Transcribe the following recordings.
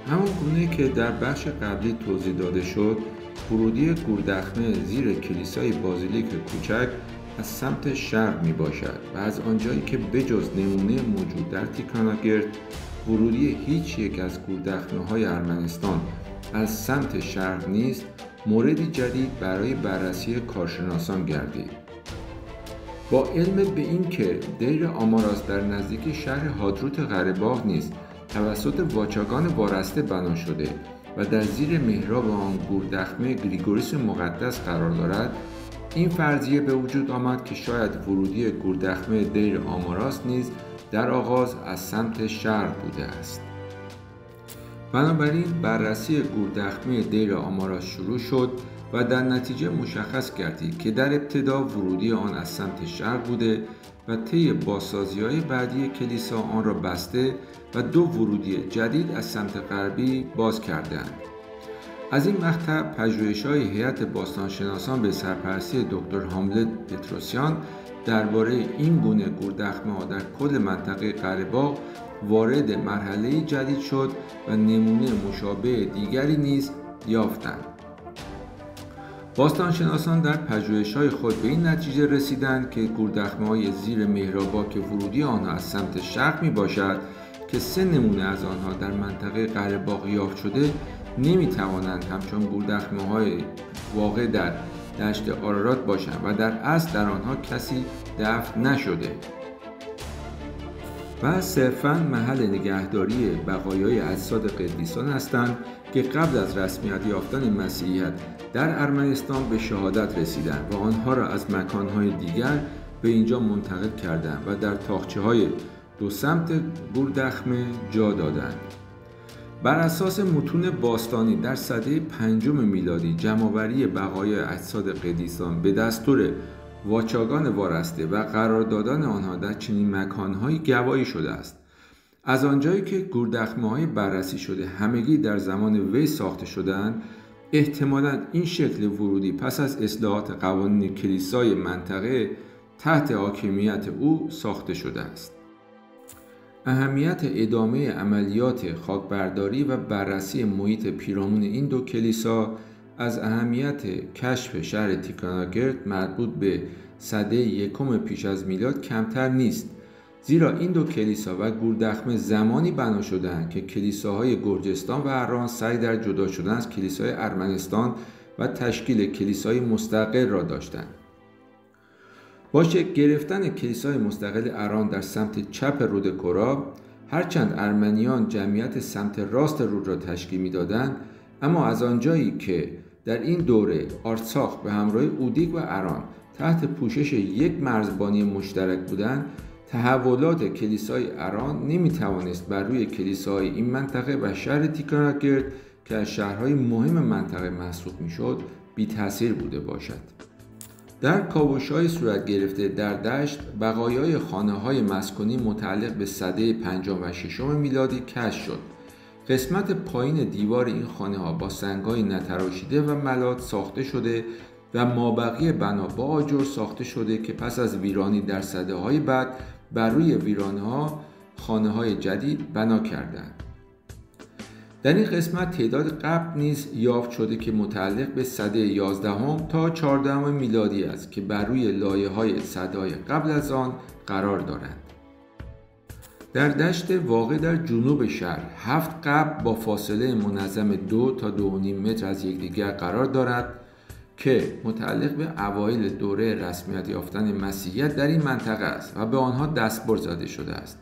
همون گونه که در بخش قبلی توضیح داده شد، ورودی گوردخمه زیر کلیسای بازیلیک کوچک از سمت شرق می باشد و از آنجایی که بجز نمونه موجود در تیکاناگرد ورودی هیچ یک از گوردخمه های ارمنستان از سمت شرق نیست، موردی جدید برای بررسی کارشناسان گردید. با علم به این که دیر آماراس در نزدیکی شهر هادروت قره‌باغ نیز توسط واچاگان وارسته بنا شده و در زیر محراب آن گوردخمه گریگوریس مقدس قرار دارد، این فرضیه به وجود آمد که شاید ورودی گوردخمه دیر آماراس نیز در آغاز از سمت شرق بوده است. بنابراین بررسی گوردخمه دیر آماراس شروع شد و در نتیجه مشخص گردید که در ابتدا ورودی آن از سمت شرق بوده و طی بازسازی‌های بعدی کلیسا آن را بسته و دو ورودی جدید از سمت غربی باز کردند. از این مقطع پژوهش‌های هیئت باستانشناسان به سرپرستی دکتر هاملت پتروسیان درباره این گونه گوردخمه‌ها در کل منطقه قره‌باغ وارد مرحله جدید شد و نمونه مشابه دیگری نیز یافتند. باستانشناسان در پژوهش‌های خود به این نتیجه رسیدند که گوردخمه‌های زیر محراب‌ها که ورودی آنها از سمت شرق می‌باشد که 3 نمونه از آنها در منطقه قره‌باغ یافت شده نمی‌توانند همچون گوردخمه‌های واقع در دشت آرارات باشند و در اصل در آنها کسی دفن نشده و صرفاً محل نگهداری بقایای اجساد قدیسان هستند که قبل از رسمیت یافتن مسیحیت در ارمنستان به شهادت رسیدند و آنها را از مکانهای دیگر به اینجا منتقل کردند و در تاقچه‌های دو سمت گوردخمه جا دادند. بر اساس متون باستانی در سده 5 میلادی جمع‌آوری بقایای اجساد قدیسان به دستور واچاگان وارسته و قرار دادن آنها در چنین مکانهایی گواهی شده است. از آنجایی که گوردخمه‌های بررسی شده همگی در زمان وی ساخته شدند، احتمالاً این شکل ورودی پس از اصلاحات قوانین کلیسای منطقه تحت حاکمیت او ساخته شده است. اهمیت ادامه عملیات خاکبرداری و بررسی محیط پیرامون این دو کلیسا از اهمیت کشف شهر تیکاناگرد مربوط به سده 1 پیش از میلاد کمتر نیست، زیرا این دو کلیسا و گوردخمه زمانی بنا شدند که کلیساهای گرجستان و اران سعی در جدا شدن از کلیسای ارمنستان و تشکیل کلیسای مستقل را داشتند. با شکل گرفتن کلیسای مستقل اران در سمت چپ رود کورا، هرچند ارمنیان جمعیت سمت راست رود را تشکیل می‌دادند، اما از آنجایی که در این دوره آرتساخ به همراه اودیک و اران تحت پوشش یک مرزبانی مشترک بودند، تحولات کلیسای اران نمی‌توانست بر روی کلیساهای این منطقه و شهر تیکاناگرد که از شهرهای مهم منطقه محسوب می‌شد بی تأثیر بوده باشد. در کاوش‌های صورت گرفته در دشت، بقایای خانه‌های مسکونی متعلق به سده 5 و 6 میلادی کشف شد. قسمت پایین دیوار این خانه‌ها با سنگ‌های نتراشیده و ملات ساخته شده و مابقی بنا با آجر ساخته شده که پس از ویرانی در سده‌های بعد بر روی ویرانه‌ها خانه‌های جدید بنا کردند. در این قسمت تعداد قبر نیز یافت شده که متعلق به سده 11 تا 14 میلادی است که بر روی لایه‌های سده‌های قبل از آن قرار دارند. در دشت واقع در جنوب شهر 7 قبر با فاصله منظم 2 تا 2.5 متر از یکدیگر قرار دارد که متعلق به اوایل دوره رسمیت یافتن مسیحیت در این منطقه است و به آنها دستبرد زده شده است.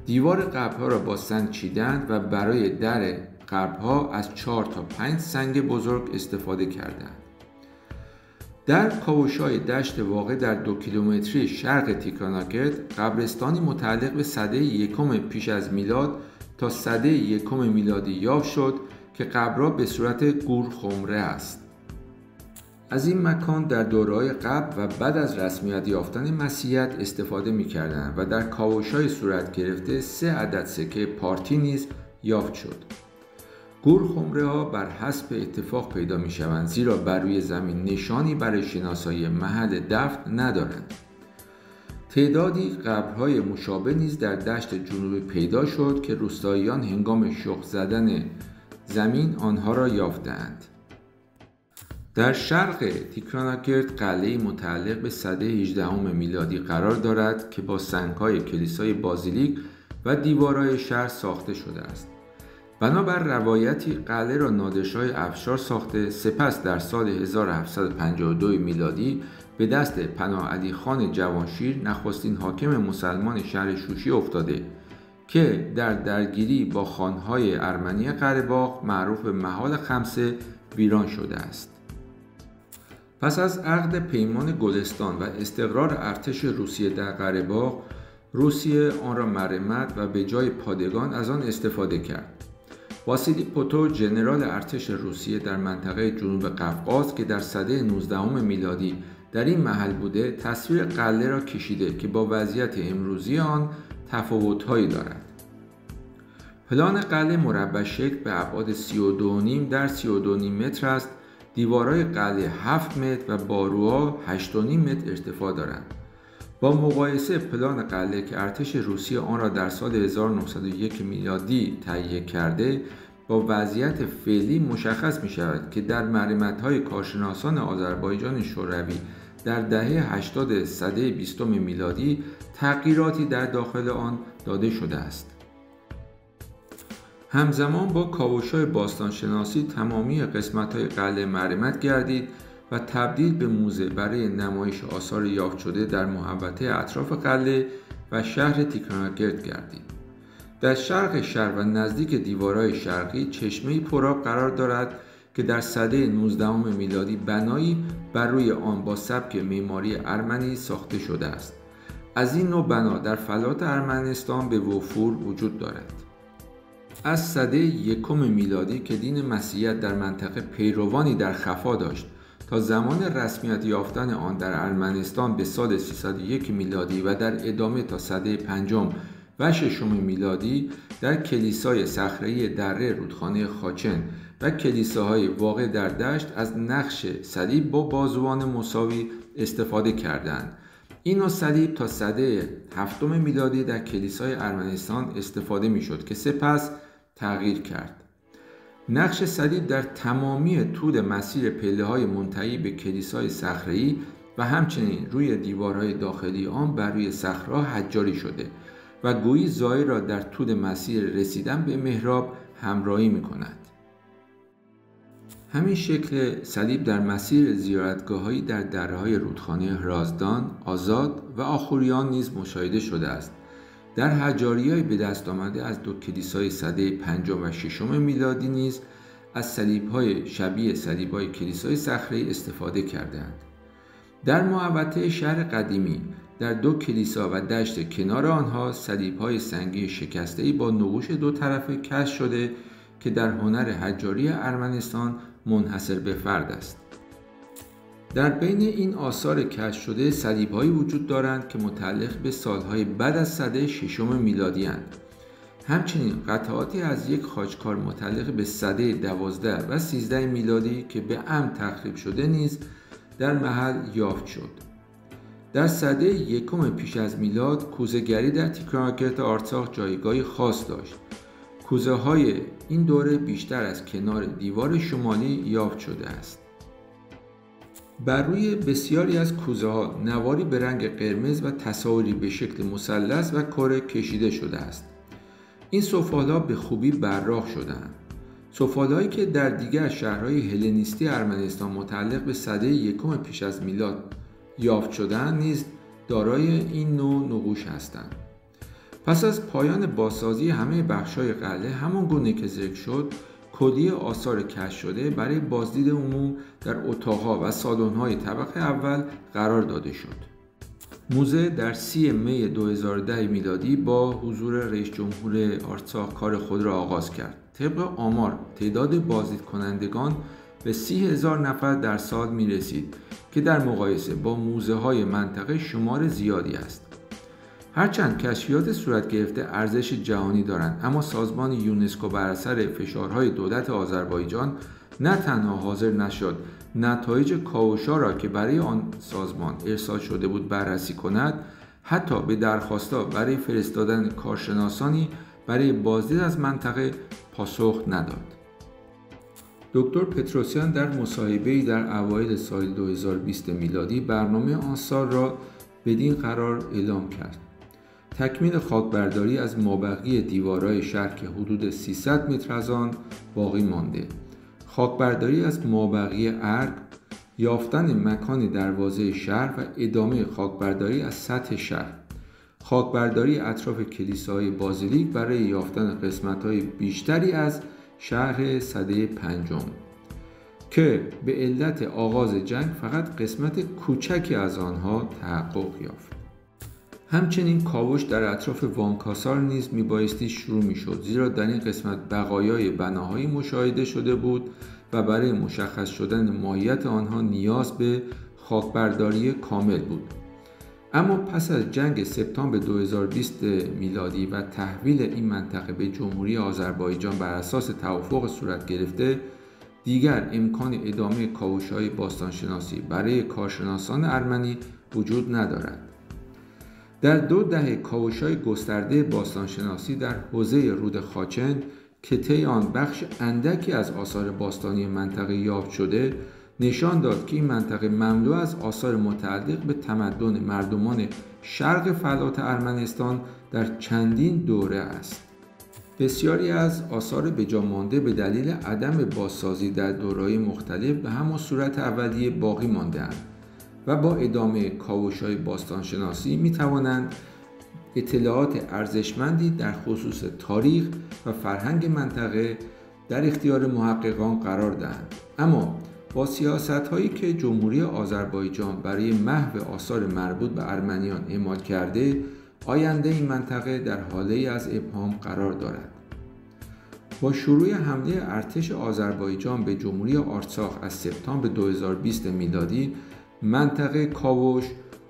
دیوار قبرها را با سنگ چیدند و برای در قبرها از 4 تا 5 سنگ بزرگ استفاده کردند. در کاوش‌های دشت واقع در 2 کیلومتری شرق تیکاناگرد، قبرستانی متعلق به سده 1 پیش از میلاد تا سده 1 میلادی یافت شد که قبرها به صورت گور خمره است. از این مکان در دوره‌های قبل و بعد از رسمیت یافتن مسیحیت استفاده می‌کردند و در کاوش‌های صورت گرفته 3 عدد سکه پارتی نیز یافت شد. گور خمره‌ها بر حسب اتفاق پیدا می‌شوند، زیرا بر روی زمین نشانی برای شناسایی محل دفن ندارند. تعدادی قبرهای مشابه نیز در دشت جنوبی پیدا شد که روستاییان هنگام شخم زدن زمین آنها را یافتند. در شرق تیکراناکرت قلعه‌ای متعلق به سده 18 میلادی قرار دارد که با سنگ‌های کلیسای بازیلیک و دیوارهای شهر ساخته شده است. بنابر روایتی قلعه را نادرشاه افشار ساخته، سپس در سال 1752 میلادی به دست پناه علی خان جوانشیر نخستین حاکم مسلمان شهر شوشی افتاده که در درگیری با خانهای ارمنی قره‌باغ معروف به محال خمسه ویران شده است. پس از عقد پیمان گلستان و استقرار ارتش روسیه در قره‌باغ، روسیه آن را مرمت و به جای پادگان از آن استفاده کرد. واسیلی پوتو ژنرال ارتش روسیه در منطقه جنوب قفقاز که در سده 19 میلادی در این محل بوده، تصویر قلعه را کشیده که با وضعیت امروزی آن تفاوت‌هایی دارد. پلان قلعه مربع شکل به ابعاد 32.5 در 32.5 متر است. دیوارهای قلعه 7 متر و باروها 8.5 متر ارتفاع دارند. با مقایسه پلان قلعه که ارتش روسیه آن را در سال 1901 میلادی تهیه کرده، با وضعیت فعلی مشخص می شود که در مرمت‌های کارشناسان آذربایجان شوروی در دهه 80 سده 20 میلادی تغییراتی در داخل آن داده شده است. همزمان با کاوش‌های باستانشناسی تمامی قسمت‌های قلعه مرمت گردید و تبدیل به موزه برای نمایش آثار یافت شده در محوطه اطراف قلعه و شهر تیکراناکرت گردید. در شرق شهر و نزدیک دیوارهای شرقی چشمه‌ای پرآب قرار دارد که در سده 19 میلادی بنایی بر روی آن با سبک معماری ارمنی ساخته شده است. از این نوع بنا در فلات ارمنستان به وفور وجود دارد. از سده 1 میلادی که دین مسیحیت در منطقه پیروانی در خفا داشت تا زمان رسمیت یافتن آن در ارمنستان به سال 301 میلادی و در ادامه تا سده 5 و 6 میلادی در کلیسای صخره‌ای دره رودخانه خاچن و کلیساهای واقع در دشت از نقش صلیب با بازوان مساوی استفاده کردند. این نوع صلیب تا سده 7 میلادی در کلیسای ارمنستان استفاده می‌شد که سپس تغییر کرد. نقش صلیب در تمامی طول مسیر پله‌های منتهی به کلیسای صخره‌ای و همچنین روی دیوارهای داخلی آن بر روی صخره‌ها حجاری شده و گویی زائر را در طول مسیر رسیدن به محراب همراهی می‌کند. همین شکل صلیب در مسیر زیارتگاه‌هایی در دره‌های رودخانه رازدان، آزاد و آخوریان نیز مشاهده شده است. در حجاری‌های به دست آمده از دو کلیسای سده 5 و 6 میلادی نیز از صلیب‌های شبیه صلیب‌های کلیسای صخره‌ای استفاده کردند. در محوطه شهر قدیمی در 2 کلیسا و دشت کنار آنها صلیب‌های سنگی شکسته‌ای با نقوش دو طرفه کشف شده که در هنر حجاری ارمنستان منحصر به فرد است. در بین این آثار کشف شده صلیب‌هایی وجود دارند که متعلق به سالهای بعد از سده 6 میلادی اند. همچنین قطعاتی از یک خاچکار متعلق به سده 12 و 13 میلادی که به عمد تخریب شده نیز در محل یافت شد. در سده 1 پیش از میلاد کوزه‌گری در تیکراناکرت آرتساخ جایگاهی خاص داشت. کوزه‌های این دوره بیشتر از کنار دیوار شمالی یافت شده است. بر روی بسیاری از کوزه‌ها نواری به رنگ قرمز و تصاویری به شکل مثلث و کره کشیده شده است. این سفال‌ها به خوبی براق شده‌اند. سفال‌هایی که در دیگر شهرهای هلنیستی ارمنستان متعلق به سده 1 پیش از میلاد یافت شده‌اند نیز دارای این نوع نقوش هستند. پس از پایان بازسازی همه بخش‌های قلعه همان گونه که ذکر شد، کلیه آثار کشف شده برای بازدید عموم در اتاق‌ها و سالن‌های طبقه اول قرار داده شد. موزه در 30 می 2010 میلادی با حضور رئیس جمهور آرتساخ کار خود را آغاز کرد. طبق آمار تعداد بازدید کنندگان به 30,000 نفر در سال می رسید که در مقایسه با موزه‌های منطقه شمار زیادی است. هرچند کشفیات صورت گرفته ارزش جهانی دارند، اما سازمان یونسکو بر اثر فشارهای دولت آذربایجان نه تنها حاضر نشد نتایج کاوش‌ها را که برای آن سازمان ارسال شده بود بررسی کند، حتی به درخواست‌ها برای فرستادن کارشناسانی برای بازدید از منطقه پاسخ نداد. دکتر پتروسیان در مصاحبه‌ای در اوایل سال 2020 میلادی برنامه آن سال را بدین قرار اعلام کرد: تکمیل خاکبرداری از مابقی دیوارهای شهر که حدود 300 متر از آن باقی مانده، خاکبرداری از مابقی ارگ، یافتن مکان دروازه شهر و ادامه خاکبرداری از سطح شهر، خاکبرداری اطراف کلیساهای بازیلیک برای یافتن قسمت‌های بیشتری از شهر سده پنجم که به علت آغاز جنگ فقط قسمت کوچکی از آنها تحقق یافت. همچنین کاوش در اطراف وانکاسار نیز میبایستی شروع میشد، زیرا در این قسمت بقایای بناهایی مشاهده شده بود و برای مشخص شدن ماهیت آنها نیاز به خاکبرداری کامل بود. اما پس از جنگ سپتامبر 2020 میلادی و تحویل این منطقه به جمهوری آذربایجان بر اساس توافق صورت گرفته، دیگر امکان ادامه کاوش‌های باستانشناسی برای کارشناسان ارمنی وجود ندارد. در 2 دهه کاوش‌های گسترده باستانشناسی در حوزه رود خاچن که طی آن بخش اندکی از آثار باستانی منطقه یافت شده، نشان داد که این منطقه مملو از آثار متعلق به تمدن مردمان شرق فلات ارمنستان در چندین دوره است. بسیاری از آثار بجا مانده به دلیل عدم بازسازی در دوره‌های مختلف به همان صورت اولیه باقی مانده‌اند و با ادامه کاوش‌های باستانشناسی می‌توانند اطلاعات ارزشمندی در خصوص تاریخ و فرهنگ منطقه در اختیار محققان قرار دهند. اما با سیاست‌هایی که جمهوری آذربایجان برای محو آثار مربوط به ارمنیان اعمال کرده، آینده این منطقه در حاله‌ای از ابهام قرار دارد. با شروع حمله ارتش آذربایجان به جمهوری آرتساخ از سپتامبر 2020 میلادی، منطقه کاوش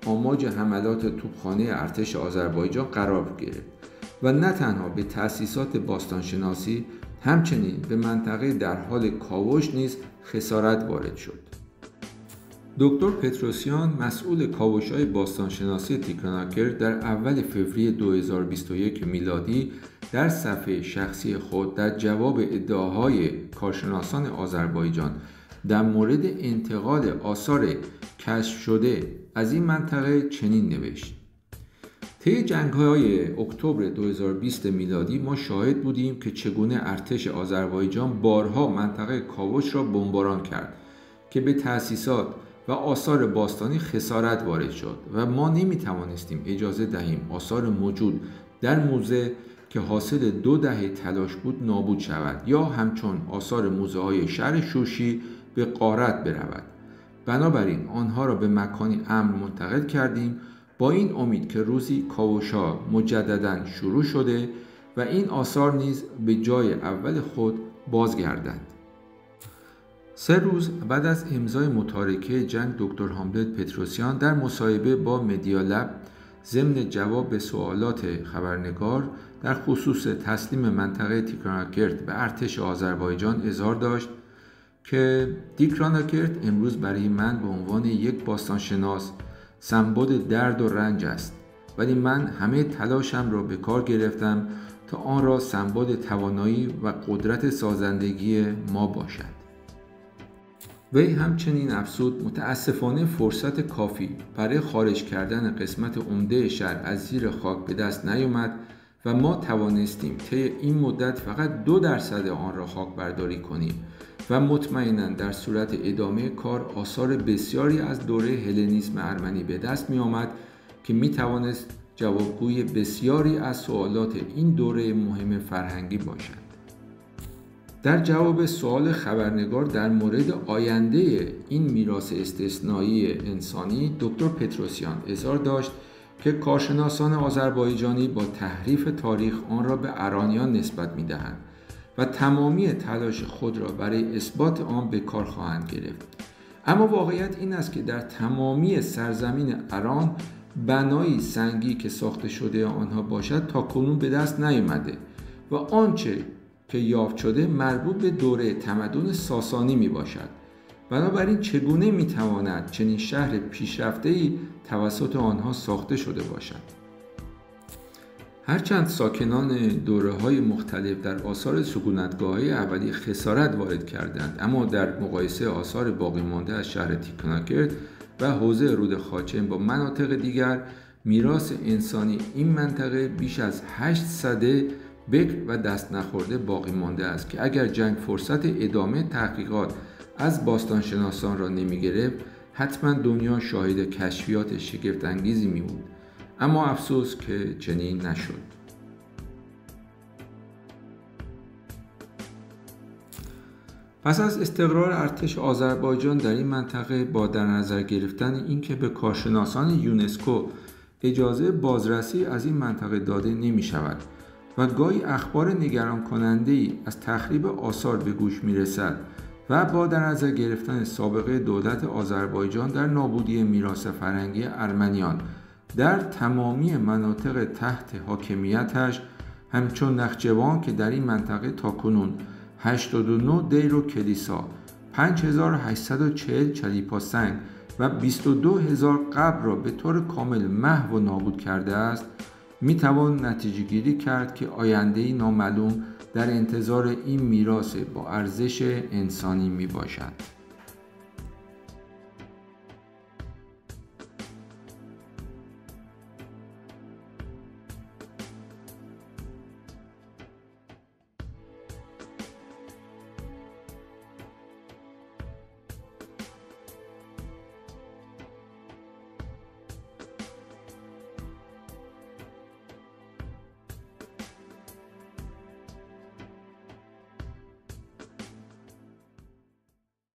آماج حملات توپخانه ارتش آذربایجان قرار گرفت و نه تنها به تأسیسات باستانشناسی، همچنین به منطقه در حال کاوش نیز خسارت وارد شد. دکتر پتروسیان، مسئول کاوش‌های باستانشناسی تیکراناکرد، در اول فوریه 2021 میلادی در صفحه شخصی خود در جواب ادعاهای کارشناسان آذربایجان در مورد انتقال آثار کشف شده از این منطقه چنین نوشت: طی جنگ‌های اکتبر 2020 میلادی ما شاهد بودیم که چگونه ارتش آذربایجان بارها منطقه کاوش را بمباران کرد که به تأسیسات و آثار باستانی خسارت وارد شد و ما نمی‌توانستیم اجازه دهیم آثار موجود در موزه که حاصل 2 دهه تلاش بود نابود شود یا همچون آثار موزه‌های شهر شوشی به غارت برود. بنابراین آنها را به مکانی امن منتقل کردیم با این امید که روزی کاوش‌ها مجدداً شروع شده و این آثار نیز به جای اول خود بازگردند. 3 روز بعد از امضای متارکه جنگ، دکتر هاملت پتروسیان در مصاحبه با مدیالب ضمن جواب به سوالات خبرنگار در خصوص تسلیم منطقه تیکراناکرد به ارتش آذربایجان اظهار داشت که تیکراناکرد امروز برای من به عنوان یک باستانشناس سمبل درد و رنج است، ولی من همه تلاشم را به کار گرفتم تا آن را سمبل توانایی و قدرت سازندگی ما باشد. وی همچنین افزود: متاسفانه فرصت کافی برای خارج کردن قسمت عمده شهر از زیر خاک به دست نیامد و ما توانستیم طی این مدت فقط 2% آن را خاک برداری کنیم و مطمئناً در صورت ادامه کار آثار بسیاری از دوره هلنیسم ارمنی به دست می آمد که می توانست جوابگوی بسیاری از سوالات این دوره مهم فرهنگی باشد. در جواب سوال خبرنگار در مورد آینده این میراث استثنایی انسانی، دکتر پتروسیان اظهار داشت که کارشناسان آذربایجانی با تحریف تاریخ آن را به ارانیان نسبت می‌دهند و تمامی تلاش خود را برای اثبات آن به کار خواهند گرفت. اما واقعیت این است که در تمامی سرزمین اران بنایی سنگی که ساخته شده آنها باشد تاکنون به دست نیامده و آنچه که یافت شده مربوط به دوره تمدن ساسانی می باشد بنابراین چگونه میتواند چنین شهر پیشرفته‌ای توسط آنها ساخته شده باشد؟ هرچند ساکنان دوره‌های مختلف در آثار سکونتگاه‌های اولیه خسارت وارد کردند، اما در مقایسه آثار باقی مانده از شهر تیکناکرت و حوزه رود خاچن با مناطق دیگر، میراث انسانی این منطقه بیش از 8 سده بکر و دست نخورده باقی مانده است که اگر جنگ فرصت ادامه تحقیقات از باستانشناسان را نمی‌گرفت، حتما دنیا شاهد کشفیات شگفت‌انگیزی می‌بود. اما افسوس که چنین نشد. پس از استقرار ارتش آذربایجان در این منطقه با در نظر گرفتن اینکه به کارشناسان یونسکو اجازه بازرسی از این منطقه داده نمی شود و گاهی اخبار نگران کننده ای از تخریب آثار به گوش می رسد و با در نظر گرفتن سابقه دولت آذربایجان در نابودی میراث فرهنگی ارمنیان در تمامی مناطق تحت حاکمیتش، همچون نخجوان که در این منطقه تاکنون 89 دیر و کلیسا، 5840 چلیپا سنگ و 22000 قبر را به طور کامل محو و نابود کرده است، میتوان نتیجه گیری کرد که آینده‌ای نامعلوم در انتظار این میراث با ارزش انسانی می باشد.